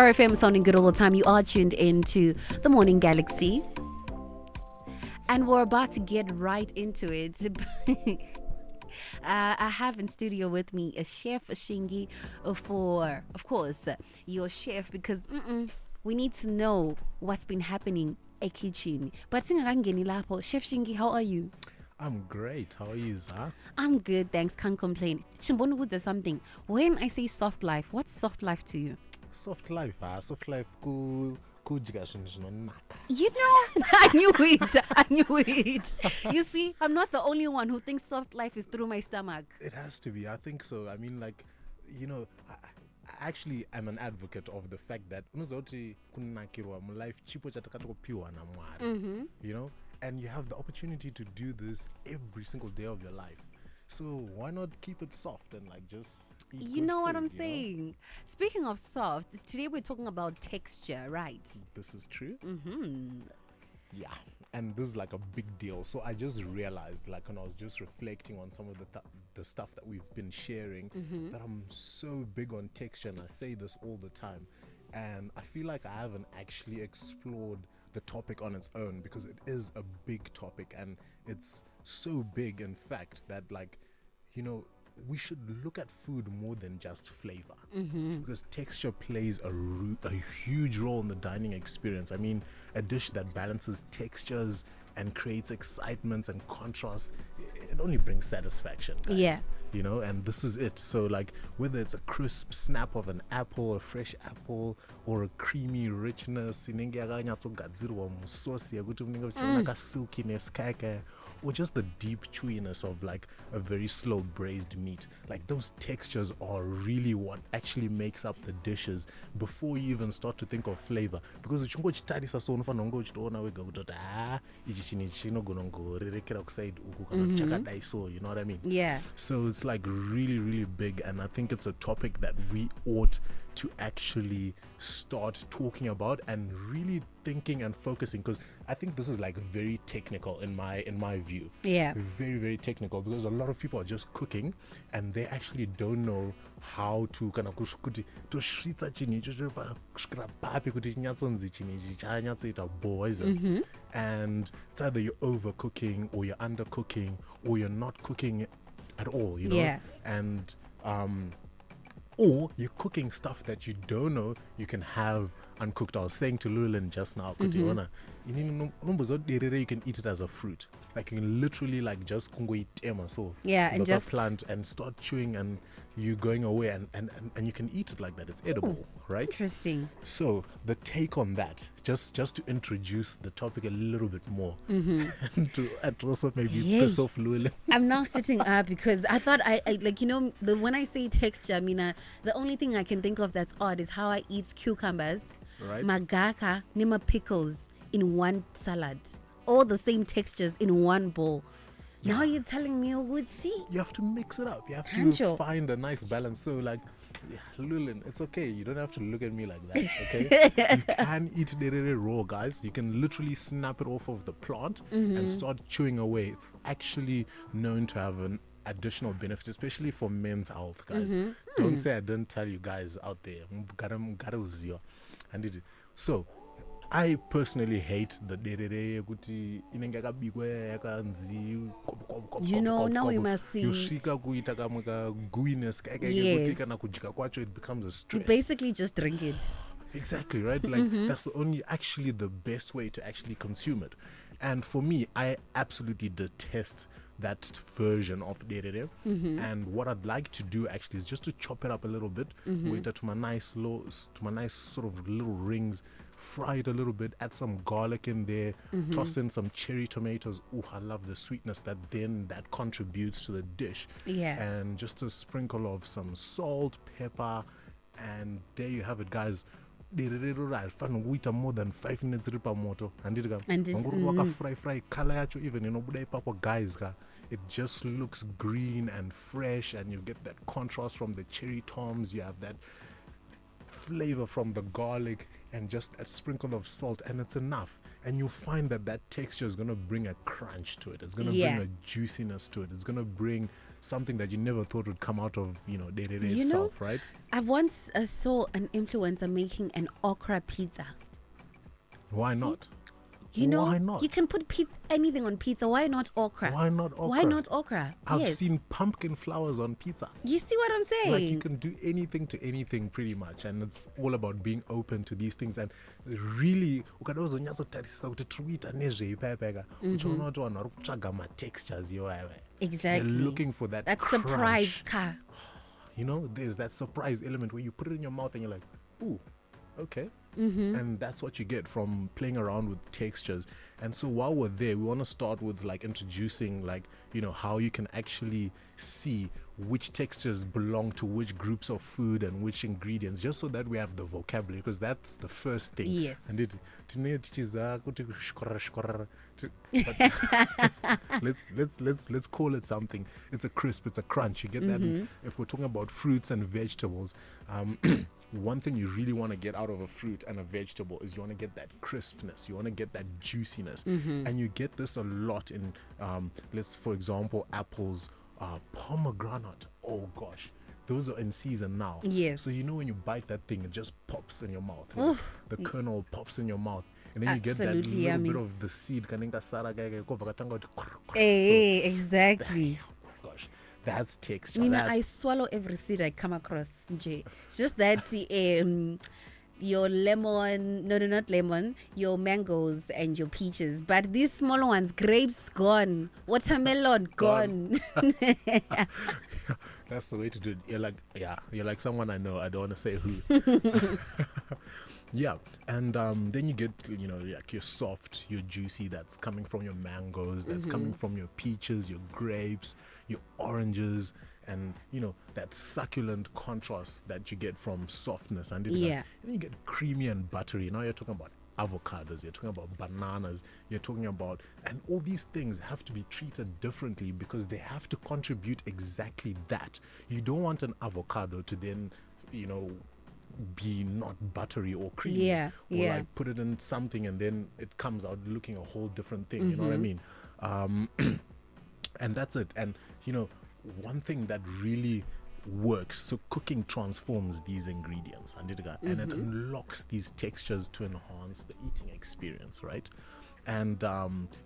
Okra FM sounding good all the time. You are tuned into the Morning Galaxy. And we're about to get right into it. I have in studio with me a chef Shingi for, of course, your chef, because we need to know what's been happening at kitchen. But Chef Shingi, how are you? I'm great. How are you, Zah? I'm good, thanks. Can't complain. Shimbonu would say something. When I say soft life, what's soft life to you? Soft life, soft life. You know, I knew it. You see, I'm not the only one who thinks soft life is through my stomach. It has to be. I think so. I mean, like, you know, I actually am an advocate of the fact that you know, and you have the opportunity to do this every single day of your life. So why not keep it soft and like just eat You know what food, I'm saying? Speaking of soft, today we're talking about texture, right? This is true. Mm-hmm. Yeah, and this is like a big deal. So I just realized, like, when I was just reflecting on some of the stuff that we've been sharing, that I'm so big on texture, and I say this all the time. And I feel like I haven't actually explored the topic on its own, because it is a big topic, and it's so big, in fact, that, like, you know, we should look at food more than just flavor, because texture plays a huge role in the dining experience. I mean, a dish that balances textures and creates excitement and contrast, it only brings satisfaction, guys. Yeah. You know, and this is it. So, like, whether it's a crisp snap of an apple, a fresh apple, or a creamy richness, or just the deep chewiness of, like, a very slow braised meat, like, those textures are really what actually makes up the dishes before you even start to think of flavor. Because you know what I mean? Yeah. So it's like really, really big, and I think it's a topic that we ought to actually start talking about and really thinking and focusing, because I think this is like very technical in my view. Yeah. Very, very technical, because a lot of people are just cooking and they actually don't know how to kind of and it's either you're overcooking or you're undercooking or you're not cooking at all, you know. Yeah. And or you're cooking stuff that you don't know you can have uncooked. I was saying to Lulin just now, you can eat it as a fruit. Like, you can literally, like, just and just plant and start chewing, and you going away and you can eat it like that. It's edible, right? Interesting. So the take on that, just to introduce the topic a little bit more, and to also maybe piss off Lulin. I'm now sitting up because I thought I like, you know, when I say texture, I mean, the only thing I can think of that's odd is how I eat cucumbers, Right. magaka, nima pickles in one salad. All the same textures in one bowl. Yeah. Now you're telling me, would see? You have to mix it up. You have to Hancho. find a nice balance. So, like, Lulin, it's okay. You don't have to look at me like that, okay? You can eat derere raw, guys. You can literally snap it off of the plant and start chewing away. It's actually known to have an additional benefit, especially for men's health, guys. Don't say I didn't tell you guys out there. So, I personally hate the derere guti inengakabikwe yakanzi. You know, now we must see. Yoshika kuita kamwe gooiness Yes. kana kujika kwacho, it becomes a stress. You basically just drink it. Exactly, right? Like, that's actually the best way to actually consume it. And for me, I absolutely detest that version of derere. And what I'd like to do actually is just to chop it up a little bit, wait to my nice sort of little rings, fry it a little bit, add some garlic in there, toss in some cherry tomatoes. Ooh, I love the sweetness that contributes to the dish. Yeah. And just a sprinkle of some salt, pepper, and there you have it, guys. More than 5 minutes and fry color yacho, even guys, it just looks green and fresh, and you get that contrast from the cherry toms. You have that flavor from the garlic and just a sprinkle of salt, and it's enough. And you'll find that that texture is going to bring a crunch to it. It's going to Yeah. bring a juiciness to it. It's going to bring something that you never thought would come out of, day-to-day You know, itself, right? I've once saw an influencer making an okra pizza. Why not? Why not? You can put anything on pizza. Why not okra? Why not okra? Why not okra? I've Yes. seen pumpkin flowers on pizza. You see what I'm saying? Like, you can do anything to anything pretty much, and it's all about being open to these things. And really ukadozonyatsotarisisa kuti tikuita nezveipepeka uchiona kuti vanhu vari kutsvaga ma-textures iwawe. Exactly. They're looking for that surprise crunch. car. There's that surprise element where you put it in your mouth and you're like, ooh, okay. And that's what you get from playing around with textures. And so while we're there, we want to start with like introducing how you can actually see which textures belong to which groups of food and which ingredients, just so that we have the vocabulary, because that's the first thing. Yes. And let's call it something. It's a crisp, it's a crunch. You get that. If we're talking about fruits and vegetables, one thing you really want to get out of a fruit and a vegetable is you want to get that crispness, you want to get that juiciness. And you get this a lot in for example, apples, pomegranate. Oh gosh, those are in season now. Yes. So when you bite that thing, it just pops in your mouth. The kernel pops in your mouth, and then you get that Absolutely little yummy. bit of the seed. Hey, exactly. Oh gosh, that's texture. Nina, That's- I swallow every seed I come across. Nje. It's just that your lemon, no, not lemon, your mangoes and your peaches. But these smaller ones, grapes gone, watermelon gone. That's the way to do it. You're like someone I know. I don't want to say who. Yeah, and then you get like your soft, your juicy, that's coming from your mangoes, that's coming from your peaches, your grapes, your oranges, and that succulent contrast that you get from softness, and Yeah. then you get creamy and buttery. Now you're talking about avocados, you're talking about bananas, you're talking about, and all these things have to be treated differently because they have to contribute exactly that. You don't want an avocado to then be not buttery or creamy, Yeah, or yeah. like put it in something and then it comes out looking a whole different thing. You know what I mean? And that's it. And one thing that really works, so cooking transforms these ingredients, and it unlocks these textures to enhance the eating experience, right? And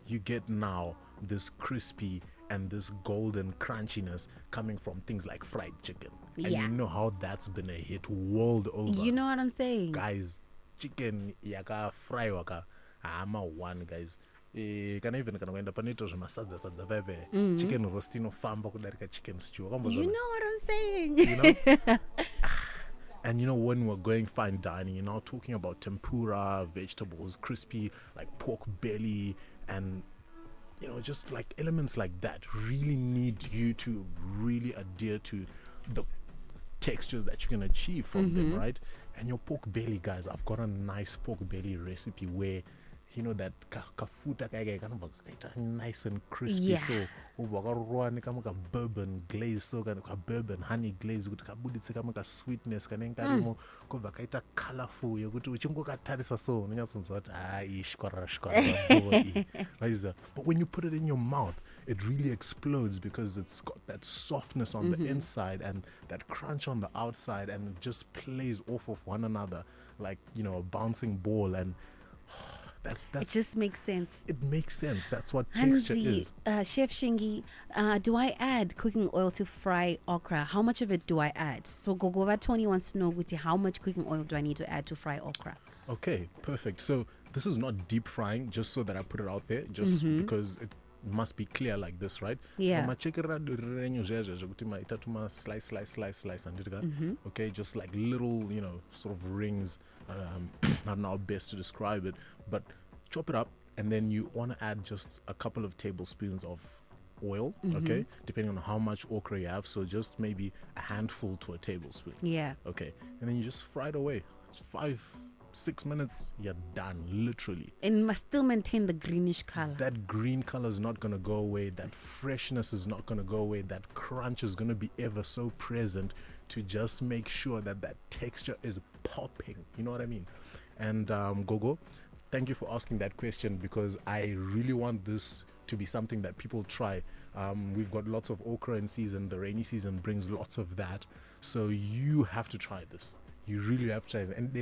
you get now this crispy and this golden crunchiness coming from things like fried chicken. And Yeah. you know how that's been a hit world over. You know what I'm saying? Guys, chicken yaka fry waka ama one, guys. Kana even kana kuenda paneto zvemasadza pepe chicken roast inofamba kudarika chicken stew. You know what I'm saying? And when we're going fine dining, you're now talking about tempura, vegetables, crispy, like pork belly, and just like elements like that really need you to really adhere to the textures that you can achieve from them, right? And your pork belly, guys, I've got a nice pork belly recipe where that kafuta kaita nice and crispy. Yeah. So uvakarwa kama ka bourbon glaze, so ka bourbon honey glaze kuti kabuditse kama ka sweetness kanenge karimo kobva kaita colorful yekuti uchingokatarisa so unonyatsonzwa kuti shkora. But when you put it in your mouth, it really explodes because it's got that softness on the inside and that crunch on the outside, and it just plays off of one another like a bouncing ball. And It that's just makes sense. it makes sense. That's what texture Hansi, is. Chef Shingi, do I add cooking oil to fry okra? How much of it do I add? So Gogova Tony wants to know, Guti, how much cooking oil do I need to add to fry okra? Okay, perfect. So this is not deep frying, just so that I put it out there, just because it must be clear like this, right? Yeah. So slice, and okay, just like little, sort of rings. I don't know how best to describe it, but chop it up, and then you want to add just a couple of tablespoons of oil, okay, depending on how much okra you have. So just maybe a handful to a tablespoon. Yeah. Okay, and then you just fry it away. It's 6 minutes, you're done, literally. And you must still maintain the greenish color. That green color is not going to go away. That freshness is not going to go away. That crunch is going to be ever so present to just make sure that that texture is popping. You know what I mean? And Gogo, thank you for asking that question, because I really want this to be something that people try. We've got lots of okra in season. The rainy season brings lots of that. So you have to try this. You really have to try it. And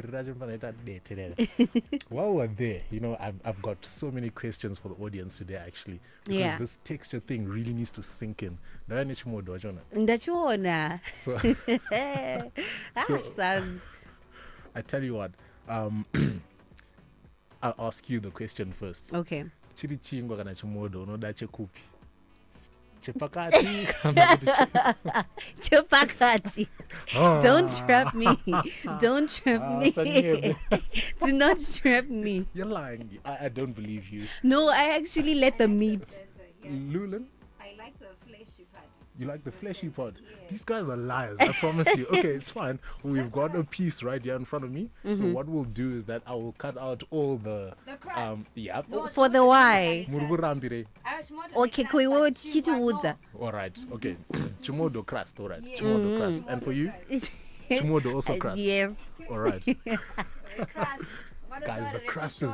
while we're there, you know, I've got so many questions for the audience today, actually, because this texture thing really needs to sink in. Ndachiona. So, I tell you what, I'll ask you the question first. Okay. Chiri chingwa kana chimodo unodache kupi? Chepakati kana kuti Chupakati. Don't trap me. Don't trap me. Do not trap me. You're lying. I don't believe you. No, I actually let the meat. Lulan, I like the fleshy part. you like the fleshy part? Yeah. These guys are liars, I promise you. Okay, it's fine. We've got a piece right here in front of me. So what we'll do is that I will cut out all the crust. yeah. For the why. Murugurambire. Okay, we will teach you. All right. Okay. Chimodo crust. All right. Chimodo crust. And for you? Chimodo also crust. Yes. All right. Guys, the crust is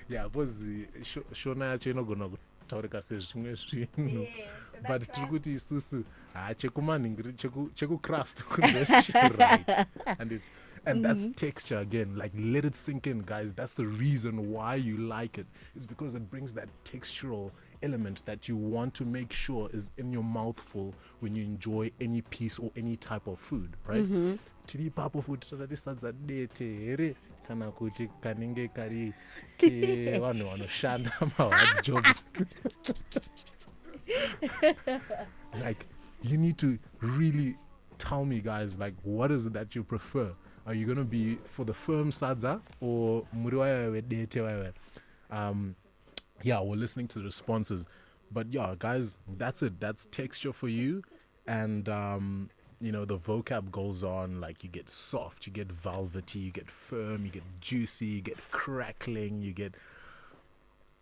yeah, because Shona yacho inogona kutaurika sezvimwe zvinhu, but tiri kuti isusu chekumanhingiri cheku crust right. And that's texture again. Like, let it sink in, guys. That's the reason why you like it. It's because it brings that textural element that you want to make sure is in your mouthful when you enjoy any piece or any type of food, right? Tiri papo food tati sadza dete here kana kuti kanenge kari ke vanhu vanoshanda ma-hard jobs. Like, you need to really tell me, guys, like, what is it that you prefer? Are you going to be for the firm sadza or muriwa dete? Yeah, we're listening to the responses. But yeah, guys, that's it. That's texture for you. And you know, the vocab goes on. Like, you get soft, you get velvety, you get firm, you get juicy, you get crackling, you get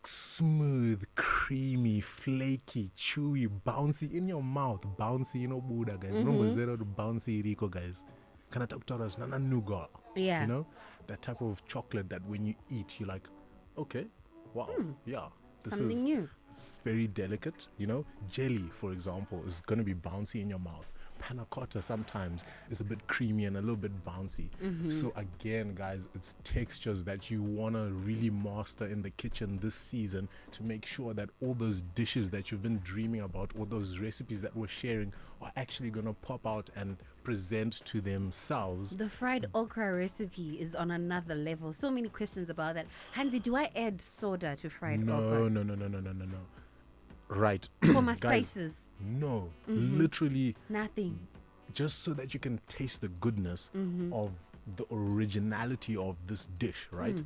smooth, creamy, flaky, chewy, bouncy in your mouth. Bouncy, you know, Buddha, guys. Number zero to bouncy Rico, guys. Kana takutaras nana nougat. Yeah. You know, that type of chocolate that when you eat, you're like, okay, wow, yeah, this Something is new. It's very delicate. You know, jelly, for example, is going to be bouncy in your mouth. Panna cotta sometimes is a bit creamy and a little bit bouncy. So again, guys, it's textures that you want to really master in the kitchen this season to make sure that all those dishes that you've been dreaming about, all those recipes that we're sharing, are actually going to pop out and present to themselves. The fried okra recipe is on another level. So many questions about that. Hansi, do I add soda to fried okra? No. Right. For my Guys, spices? no, literally Nothing. just so that you can taste the goodness of the originality of this dish, right?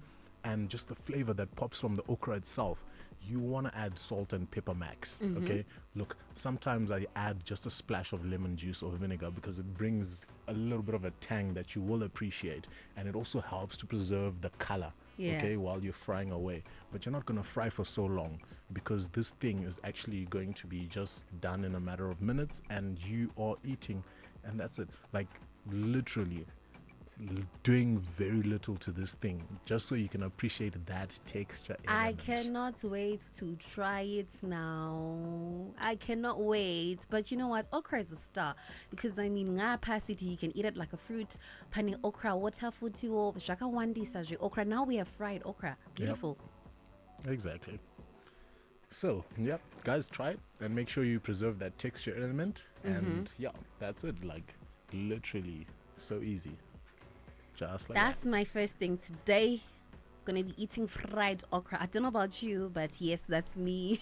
And just the flavor that pops from the okra itself. You want to add salt and pepper max, okay? Look, sometimes I add just a splash of lemon juice or vinegar because it brings a little bit of a tang that you will appreciate, and it also helps to preserve the color, okay, while you're frying away. But you're not going to fry for so long because this thing is actually going to be just done in a matter of minutes, and you are eating, and that's it. Like, literally doing very little to this thing just so you can appreciate that texture I element. cannot wait to try it now. I cannot wait. But you know what? Okra is a star. Because I mean, capacity, you can eat it like a fruit. Pani okra, water food too. Shaka wandi saji okra. Now we have fried okra. Beautiful. Exactly. So, yep, guys, try it and make sure you preserve that texture element. And yeah, that's it. Like, literally so easy. Just like That's my first thing today. Gonna be eating fried okra. I don't know about you, but yes, that's me.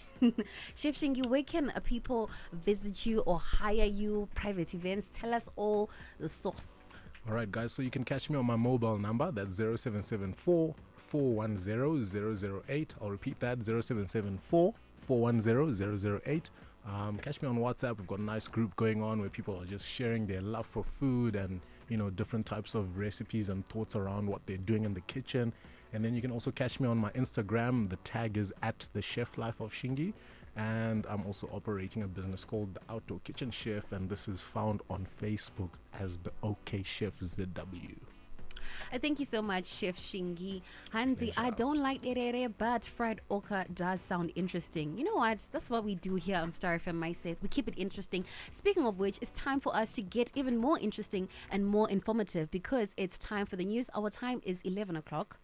Chef Shingi, where can people visit you or hire you? Private events? Tell us all the source. All right, guys, so you can catch me on my mobile number. That's 0774 410 008. I'll repeat that, 0774 410 008. Catch me on WhatsApp. We've got a nice group going on where people are just sharing their love for food and different types of recipes and thoughts around what they're doing in the kitchen. And then you can also catch me on my Instagram. The tag is at the Chef Life of Shingi. And I'm also operating a business called the Outdoor Kitchen Chef, and this is found on Facebook as the OK Chef ZW. Thank you so much, Chef Shingi. Hansi, I don't like erere, but fried okra does sound interesting. You know what? That's what we do here on Star FM, I said. We keep it interesting. Speaking of which, it's time for us to get even more interesting and more informative because it's time for the news. Our time is 11 o'clock.